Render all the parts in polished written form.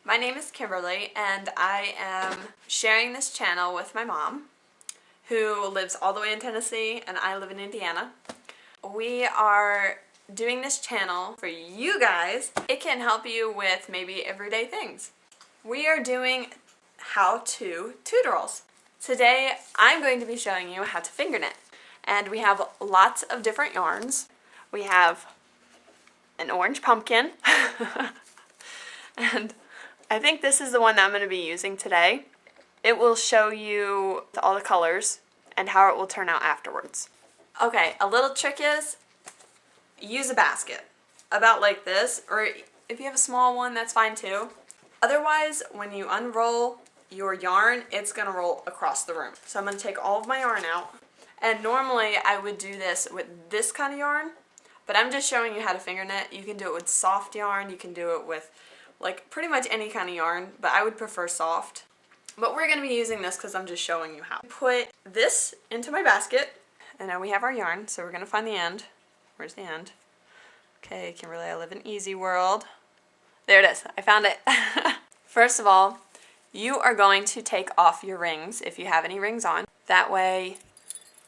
My name is Kimberly, and I am sharing this channel with my mom, who lives all the way in Tennessee, and I live in Indiana. We are doing this channel for you guys. It can help you with maybe everyday things. We are doing how-to tutorials. Today, I'm going to be showing you how to finger knit. And we have lots of different yarns. We have an orange pumpkin, and I think this is the one that I'm going to be using today. It will show you all the colors and how it will turn out afterwards. Okay, a little trick is use a basket about like this, or if you have a small one, that's fine too. Otherwise, when you unroll your yarn, it's going to roll across the room. So I'm going to take all of my yarn out, and normally I would do this with this kind of yarn, but I'm just showing you how to finger knit. You can do it with soft yarn, you can do it with like pretty much any kind of yarn, but I would prefer soft. But we're going to be using this because I'm just showing you how. Put this into my basket, and now we have our yarn, so we're going to find the end. Where's the end? Okay, Kimberly, I live in easy world. There it is. I found it. First of all, you are going to take off your rings if you have any rings on. That way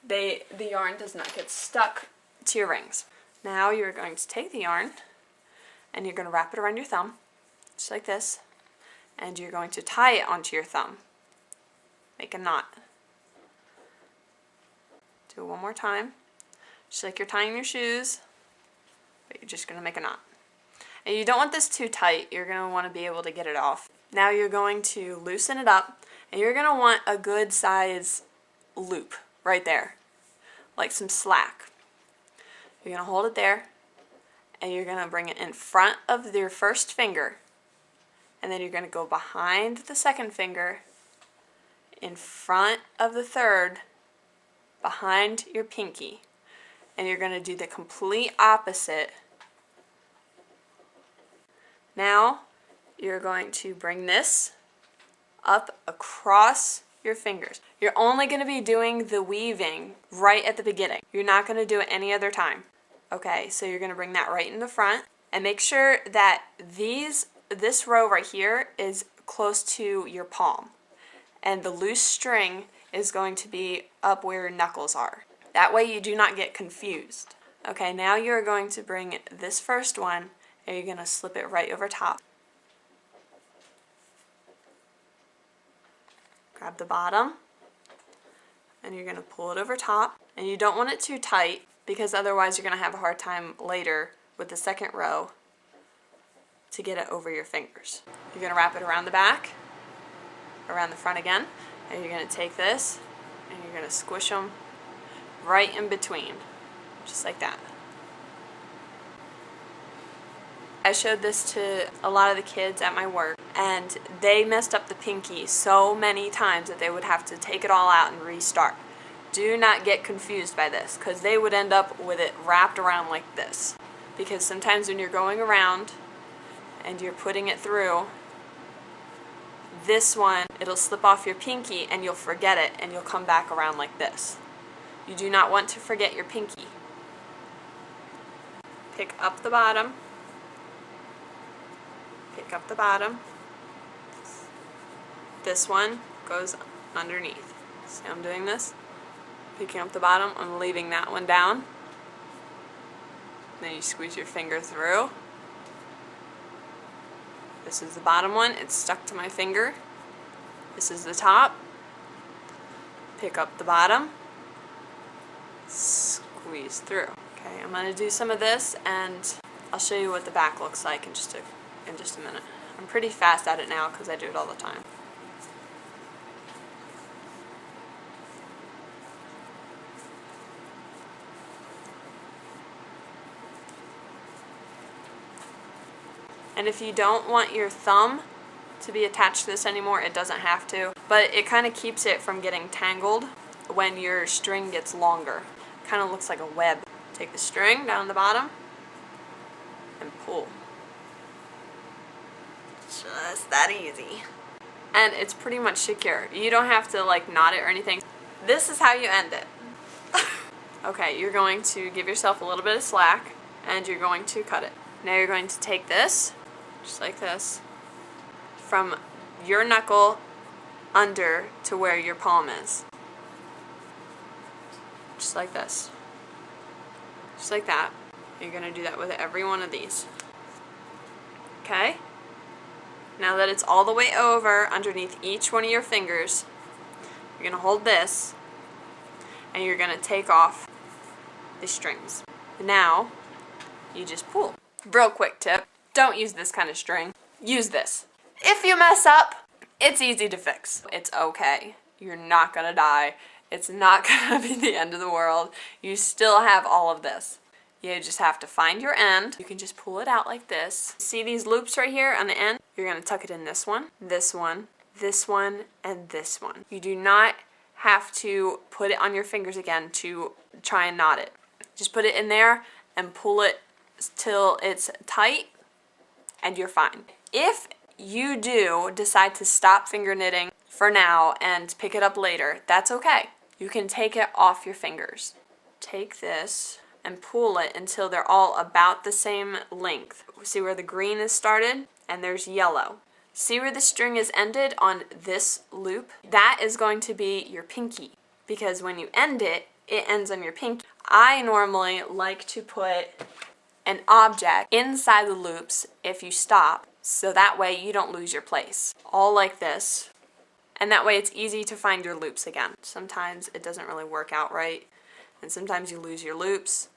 the yarn does not get stuck to your rings. Now you're going to take the yarn and you're going to wrap it around your thumb, just like this, and you're going to tie it onto your thumb. Make a knot. Do it one more time, just like you're tying your shoes, but you're just going to make a knot. And you don't want this too tight. You're going to want to be able to get it off. Now you're going to loosen it up, and you're going to want a good size loop right there, like some slack. You're going to hold it there, and you're going to bring it in front of your first finger, and then you're going to go behind the second finger, in front of the third, behind your pinky, and you're going to do the complete opposite. Now you're going to bring this up across your fingers. You're only going to be doing the weaving right at the beginning. You're not going to do it any other time. Okay, so you're going to bring that right in the front, and make sure that this row right here is close to your palm, and the loose string is going to be up where your knuckles are. That way you do not get confused. Okay, now you're going to bring this first one, and you're going to slip it right over top. Grab the bottom, and you're going to pull it over top, and you don't want it too tight because otherwise you're going to have a hard time later with the second row to get it over your fingers. You're going to wrap it around the back, around the front again, and you're going to take this and you're going to squish them right in between, just like that. I showed this to a lot of the kids at my work, and they messed up the pinky so many times that they would have to take it all out and restart. Do not get confused by this, because they would end up with it wrapped around like this. Because sometimes when you're going around and you're putting it through, this one, it'll slip off your pinky and you'll forget it, and you'll come back around like this. You do not want to forget your pinky. Pick up the bottom. Pick up the bottom. This one goes underneath. See how I'm doing this? Picking up the bottom, I'm leaving that one down. Then you squeeze your finger through. This is the bottom one, it's stuck to my finger. This is the top. Pick up the bottom. Squeeze through. Okay, I'm going to do some of this, and I'll show you what the back looks like in just a minute. I'm pretty fast at it now because I do it all the time. And if you don't want your thumb to be attached to this anymore, it doesn't have to, but it kind of keeps it from getting tangled when your string gets longer. Kind of looks like a web. Take the string down the bottom and pull. Just that easy. And it's pretty much secure. You don't have to like knot it or anything. This is how you end it. Okay, you're going to give yourself a little bit of slack, and you're going to cut it. Now you're going to take this, just like this, from your knuckle under to where your palm is. Just like this. Just like that. You're going to do that with every one of these. Okay? Now that it's all the way over underneath each one of your fingers, you're going to hold this and you're going to take off the strings. Now, you just pull. Real quick tip, don't use this kind of string. Use this. If you mess up, it's easy to fix. It's okay. You're not going to die. It's not going to be the end of the world. You still have all of this. You just have to find your end. You can just pull it out like this. See these loops right here on the end? You're going to tuck it in this one, this one, this one, and this one. You do not have to put it on your fingers again to try and knot it. Just put it in there and pull it till it's tight and you're fine. If you do decide to stop finger knitting for now and pick it up later, that's okay. You can take it off your fingers. Take this and pull it until they're all about the same length. See where the green is started? And there's yellow. See where the string is ended on this loop? That is going to be your pinky, because when you end it, it ends on your pinky. I normally like to put an object inside the loops if you stop, so that way you don't lose your place. All like this. And that way it's easy to find your loops again. Sometimes it doesn't really work out right, and sometimes you lose your loops.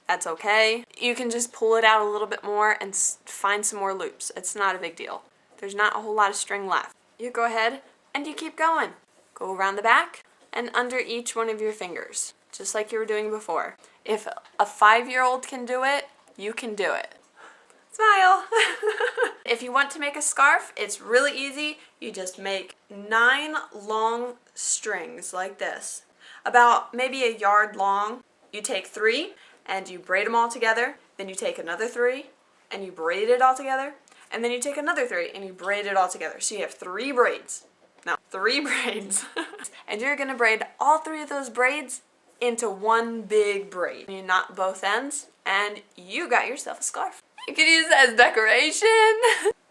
That's okay. You can just pull it out a little bit more and find some more loops. It's not a big deal. There's not a whole lot of string left. You go ahead and you keep going. Go around the back and under each one of your fingers, just like you were doing before. If a 5-year-old can do it, you can do it. Smile! If you want to make a scarf, it's really easy. You just make 9 long strings like this, about maybe a yard long. You take 3 and you braid them all together, then you take another 3 and you braid it all together, and then you take another 3 and you braid it all together. So you have 3 braids. No, 3 braids. And you're gonna braid all 3 of those braids into one big braid. You knot both ends and you got yourself a scarf. You can use it as decoration.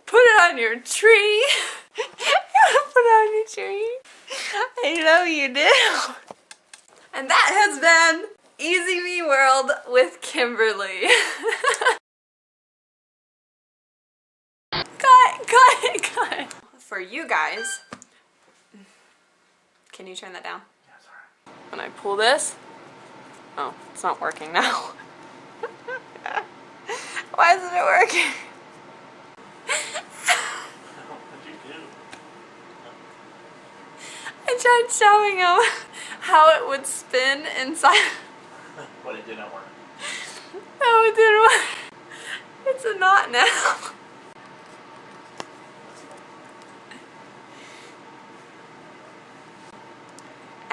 Put it on your tree. You wanna put it on your tree? I know you do. And that has been Easy Me World with Kimberly. Cut. For you guys, can you turn that down? Yeah, it's alright. When I pull this, oh, it's not working now. Why isn't it working? What'd you do? I tried showing him how it would spin inside. But it didn't work. No, it didn't work. It's a knot now.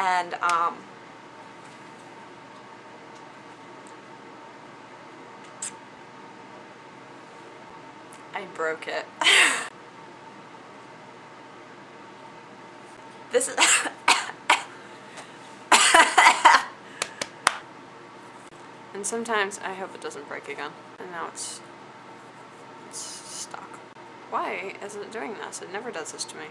And I broke it. This is and sometimes I hope it doesn't break again. And now it's stuck. Why is it doing this? It never does this to me.